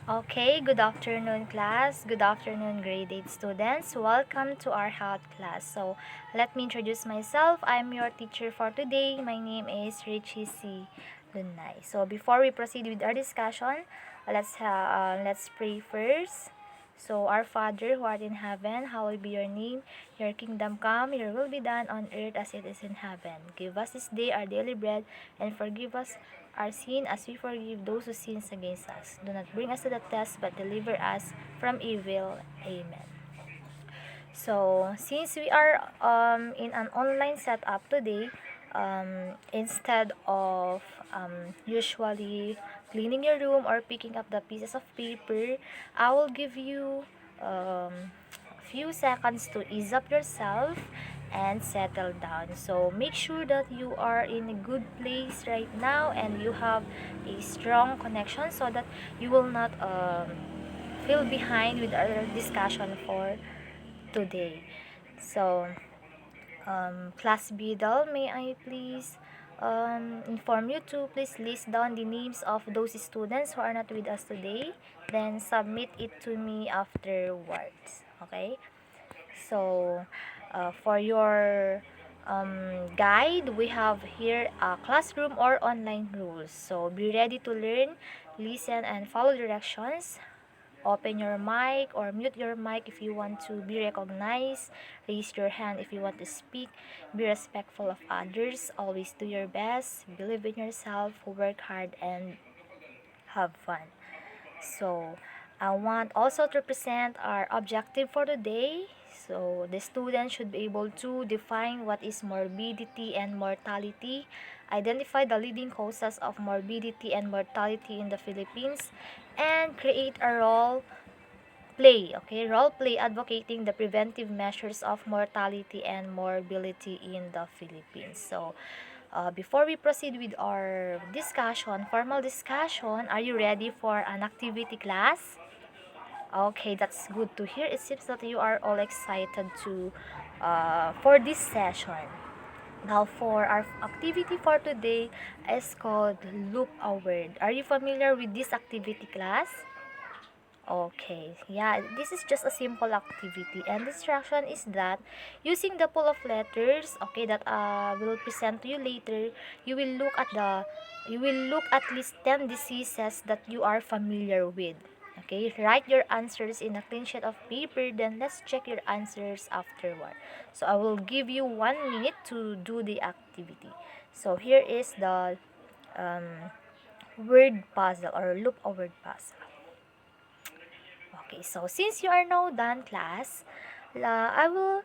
Okay, good afternoon, class. Good afternoon, grade 8 students. Welcome to our health class. So, let me introduce myself. I'm your teacher for today. My name is Richie C. Lunay. So, before we proceed with our discussion, let's pray first. So, our Father who art in heaven, hallowed be your name. Your kingdom come, your will be done on earth as it is in heaven. Give us this day our daily bread, and forgive us our sin as we forgive those who sin against us. Do not bring us to the test, but deliver us from evil. Amen. So, since we are in an online setup today, instead of usually cleaning your room or picking up the pieces of paper, I will give you a few seconds to ease up yourself and settle down. So, make sure that you are in a good place right now and you have a strong connection so that you will not feel behind with our discussion for today. So, Class Beadle, may I please inform you to please list down the names of those students who are not with us today, then submit it to me afterwards. Okay? So, for your guide, we have here classroom or online rules. So, be ready to learn, listen, and follow directions. Open your mic or mute your mic if you want to be recognized. Raise your hand if you want to speak. Be respectful of others. Always do your best. Believe in yourself. Work hard and have fun. So, I want also to present our objective for today. So, the student should be able to define what is morbidity and mortality, identify the leading causes of morbidity and mortality in the Philippines, and create a role play advocating the preventive measures of mortality and morbidity in the Philippines. So, before we proceed with our discussion, formal discussion, are you ready for an activity class? Okay, that's good to hear. It seems that you are all excited to for this session. Now, for our activity for today is called Loop a Word. Are you familiar with this activity class? Okay, yeah, this is just a simple activity, and the instruction is that using the pool of letters, okay, that will present to you later, you will look at at least 10 diseases that you are familiar with. Okay, write your answers in a clean sheet of paper, then let's check your answers afterward. So I will give you 1 minute to do the activity. So here is the um, word puzzle or loop a word puzzle. Okay, so since you are now done, class, I will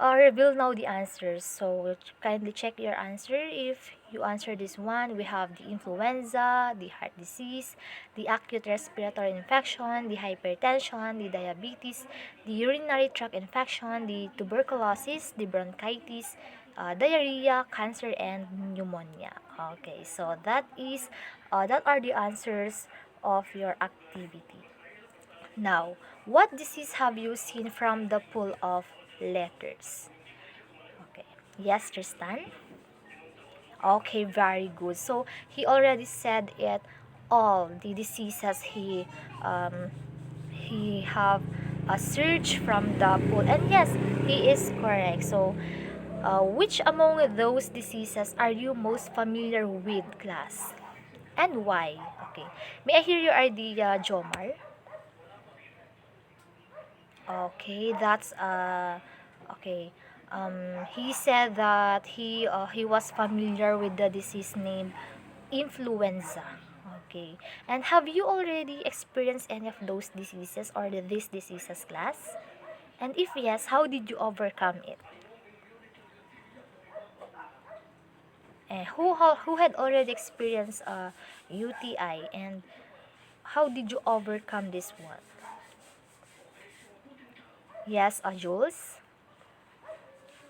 reveal now the answers. So kindly check your answer. If you answer this one, we have the influenza, the heart disease, the acute respiratory infection, the hypertension, the diabetes, the urinary tract infection, the tuberculosis, the bronchitis, diarrhea, cancer, and pneumonia. Okay, so that are the answers of your activity. Now, what disease have you seen from the pool of letters? Okay. Yes, Tristan? Okay, very good. So, he already said it all the diseases um he have a search from the pool. And yes, he is correct. So, which among those diseases are you most familiar with, class? And why? Okay. May I hear your idea, Jomar? Okay, that's okay. He said that he was familiar with the disease named influenza. Okay. And have you already experienced any of those diseases or these diseases, class? And if yes, how did you overcome it? And who had already experienced UTI, and how did you overcome this one? Yes, Jules?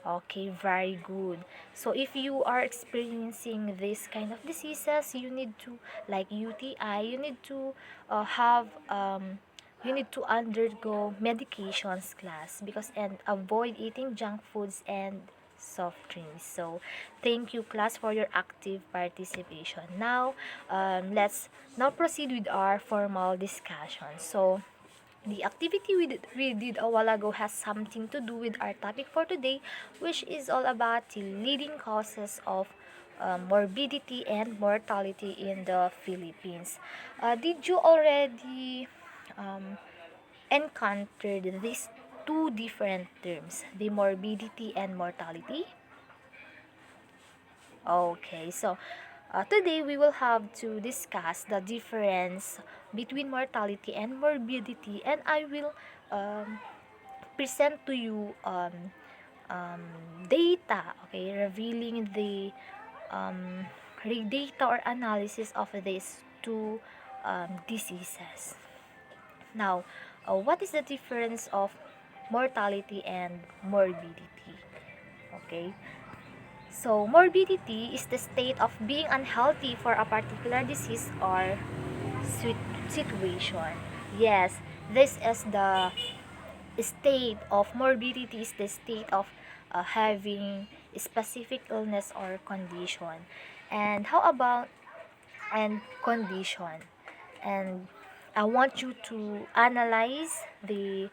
Okay, very good. So if you are experiencing this kind of diseases, you need to, like UTI, you need to undergo medications, class, because and avoid eating junk foods and soft drinks. So, thank you class for your active participation. Now, let's now proceed with our formal discussion. So, the activity we did a while ago has something to do with our topic for today, which is all about the leading causes of morbidity and mortality in the Philippines. Did you already um, encounter these two different terms, the morbidity and mortality? Okay, so today we will have to discuss the difference between mortality and morbidity, and I will um, present to you um, data, okay, revealing the um, data or analysis of these two diseases. Now, what is the difference of mortality and morbidity? Okay, so morbidity is the state of being unhealthy for a particular disease or situation. Yes, this is the state of morbidity, is the state of having a specific illness or condition. And how about and condition? And I want you to analyze the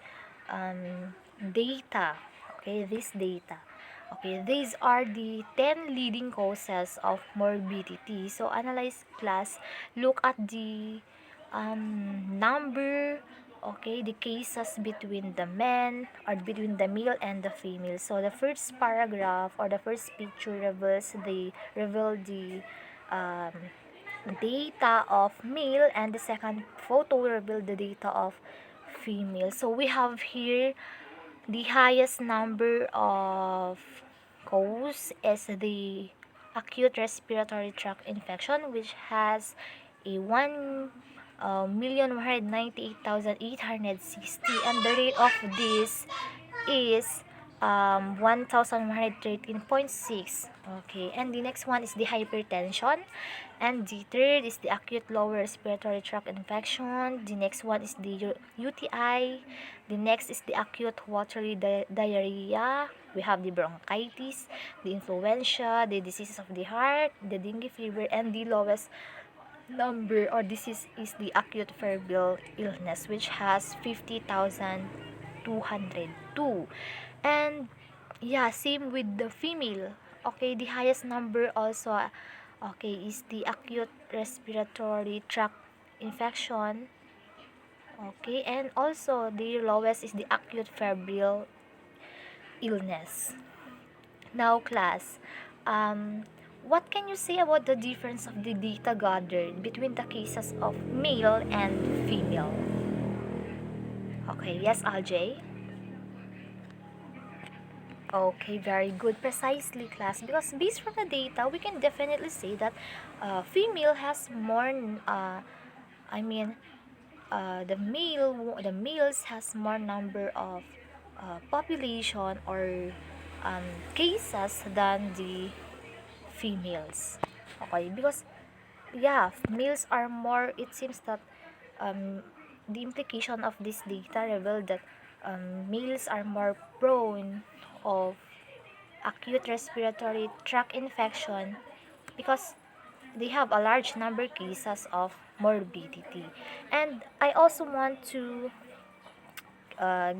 data. Okay, this data. Okay, these are the 10 leading causes of morbidity. So analyze class, look at the number, okay, the cases between the men or between the male and the female. So the first paragraph or the first picture reveal the um, data of male, and the second photo reveal the data of female. So we have here the highest number of cause is the acute respiratory tract infection, which has a 1,198,860, and the rate of this is 1,113.6. Okay, and the next one is the hypertension, and the third is the acute lower respiratory tract infection. The next one is the UTI. The next is the acute watery diarrhea. We have the bronchitis, the influenza, the diseases of the heart, the dengue fever, and the lowest number or disease is the acute febrile illness, which has 50,202. And yeah, same with the female. Okay, the highest number also, okay, is the acute respiratory tract infection. Okay, and also the lowest is the acute febrile illness. Now, class, what can you say about the difference of the data gathered between the cases of male and female? Okay, yes, Aljay? Okay, very good. Precisely, class. Because based from the data, we can definitely say that female has more, I mean, the males has more number of population or cases than the females. Okay, because yeah, males are more. It seems that um, the implication of this data reveal that males are more prone of acute respiratory tract infection because they have a large number cases of morbidity. And I also want to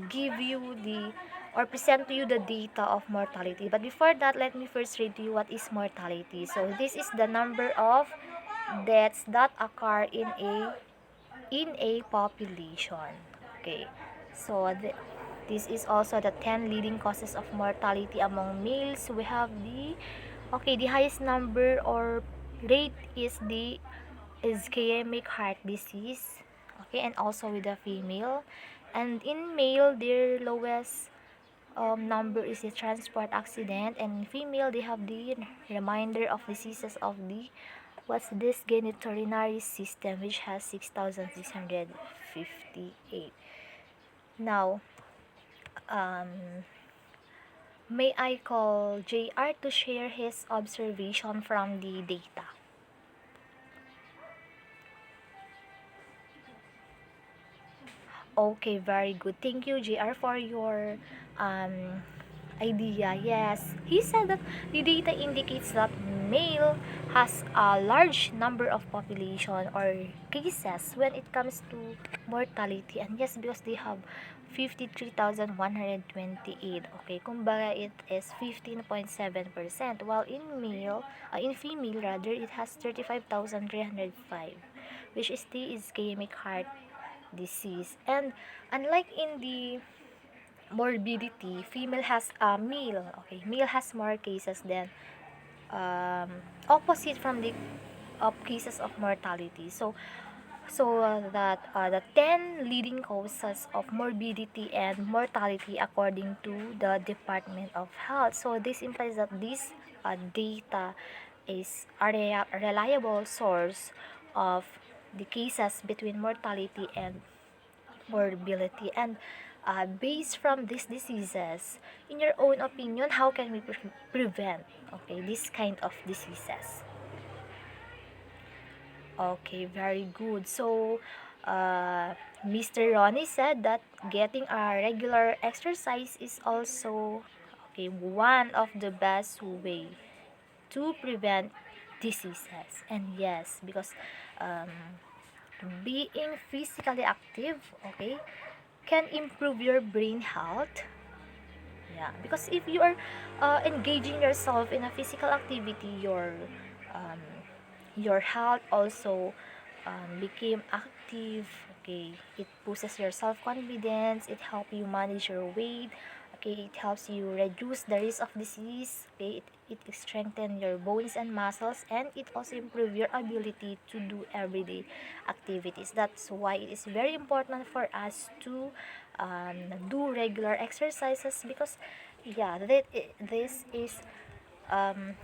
give you the or present to you the data of mortality. But before that, let me first read to you what is mortality. So this is the number of deaths that occur in a population. Okay. So this is also the 10 leading causes of mortality among males. We have the highest number or rate is the ischemic heart disease. Okay, and also with the female. And in male, their lowest number is the transport accident, and in female they have the reminder of diseases of the what's this genitourinary system, which has 6,658. Now, um, may I call JR to share his observation from the data? Okay, very good. Thank you, JR, for your um, idea. Yes, he said that the data indicates that male has a large number of population or cases when it comes to mortality. And yes, because they have 53,128. Okay, kumbaga it is 15.7%, while in female rather, it has 35,305, which is the ischemic heart disease. And unlike in the morbidity, male has more cases than um, opposite from the cases of mortality. The 10 leading causes of morbidity and mortality according to the Department of Health. So this implies that this data is a reliable source of the cases between mortality and morbidity. And based from these diseases, in your own opinion, how can we prevent this kind of diseases? Okay, very good. So, Mr. Ronnie said that getting a regular exercise is also one of the best way to prevent diseases. And yes, because um, being physically active, can improve your brain health. Yeah, because if you are engaging yourself in a physical activity, um, your health also became active. Okay, it boosts your self confidence. It helps you manage your weight. Okay, it helps you reduce the risk of disease. Okay, it strengthens your bones and muscles, and it also improve your ability to do everyday activities. That's why it is very important for us to do regular exercises, because this is um,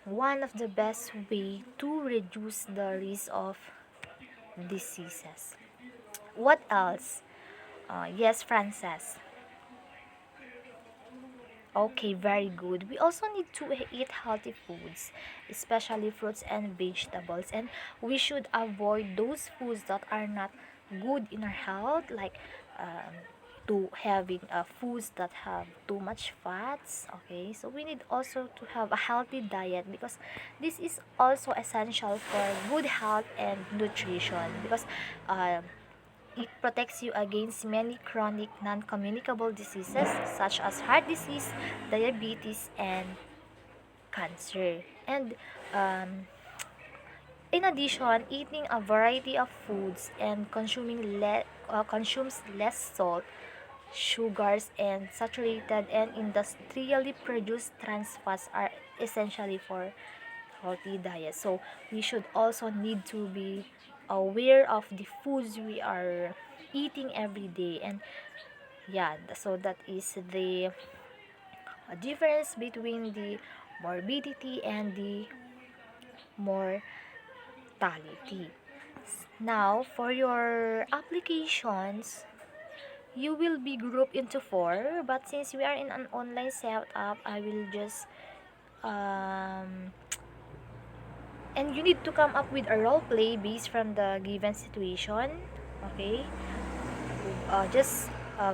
one of the best way to reduce the risk of diseases. What else? Yes, Frances. Okay, very good. We also need to eat healthy foods, especially fruits and vegetables, and we should avoid those foods that are not good in our health, like to having foods that have too much fats. Okay, so we need also to have a healthy diet, because this is also essential for good health and nutrition, because it protects you against many chronic non-communicable diseases such as heart disease, diabetes, and cancer. And um, in addition, eating a variety of foods and consumes less salt, sugars, and saturated and industrially produced trans fats are essentially for healthy diet. So we should also need to be aware of the foods we are eating every day. And yeah, so that is the difference between the morbidity and the mortality. Now, for your applications, you will be grouped into four, but since we are in an online setup, I will just and you need to come up with a role play based from the given situation. Okay, just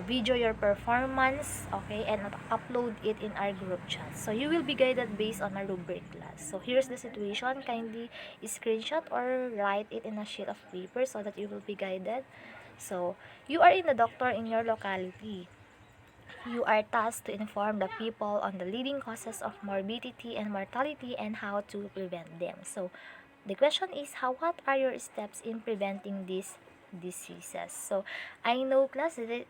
video your performance, okay, and upload it in our group chat. So you will be guided based on a rubric class. So here's the situation. Kindly screenshot or write it in a sheet of paper so that you will be guided. So you are in a doctor in your locality. You are tasked to inform the people on the leading causes of morbidity and mortality and how to prevent them. So the question is, what are your steps in preventing these diseases? So I know, class, that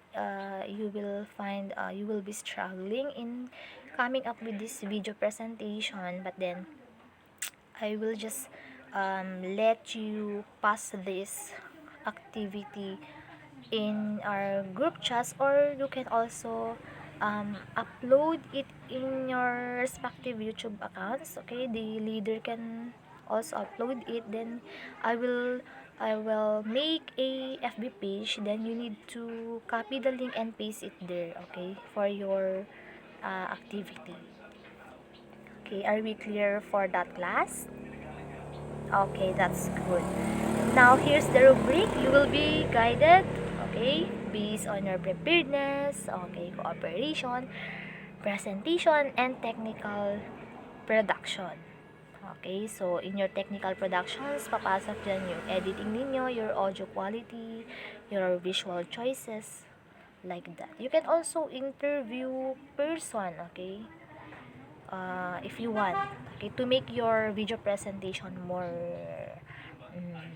you will be struggling in coming up with this video presentation, but then I will just let you pass this activity in our group chats, or you can also upload it in your respective YouTube accounts. Okay, the leader can also upload it. Then I will make a FB page. Then you need to copy the link and paste it there. Okay, for your activity. Okay, are we clear for that, class? Okay, that's good. Now here's the rubric. You will be guided, okay, based on your preparedness, okay, cooperation, presentation, and technical production. Okay, so in your technical productions, papasok dyan yung editing ninyo, your audio quality, your visual choices, like that. You can also interview person, okay, if you want, okay, to make your video presentation more mm,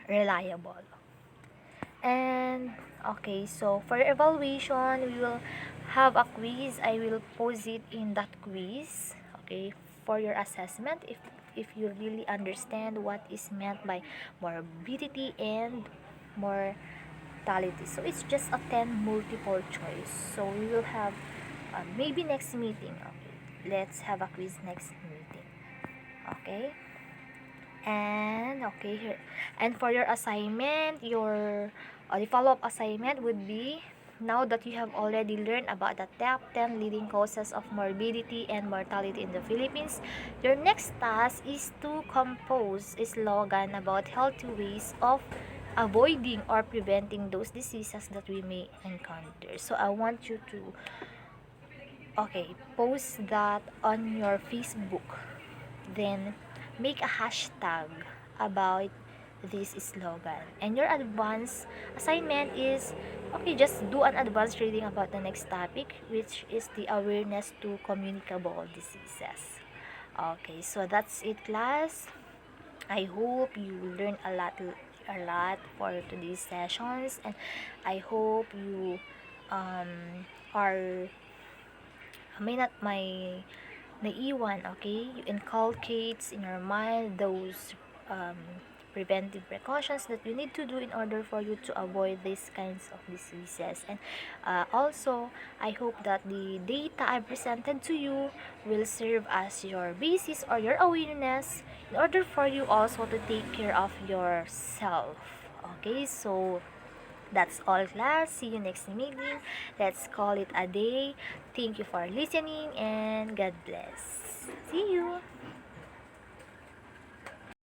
reliable. And okay, so for evaluation, we will have a quiz. I will post it in that quiz, okay, for your assessment if you really understand what is meant by morbidity and mortality. So it's just a 10 multiple choice. So we will have maybe next meeting. Okay, let's have a quiz next meeting. Okay. And okay, here. And for your assignment, the follow-up assignment would be, now that you have already learned about the top 10 leading causes of morbidity and mortality in the Philippines, your next task is to compose a slogan about healthy ways of avoiding or preventing those diseases that we may encounter. So I want you to post that on your Facebook. Then make a hashtag about this slogan. And your advanced assignment is, just do an advanced reading about the next topic, which is the awareness to communicable diseases. Okay, so that's it, class. I hope you learn a lot for today's sessions, and I hope you are may naiwan, okay? You inculcates in your mind those preventive precautions that you need to do in order for you to avoid these kinds of diseases. And also, I hope that the data I presented to you will serve as your basis or your awareness in order for you also to take care of yourself. Okay, so that's all, class. See you next meeting. Let's call it a day. Thank you for listening and God bless. See you.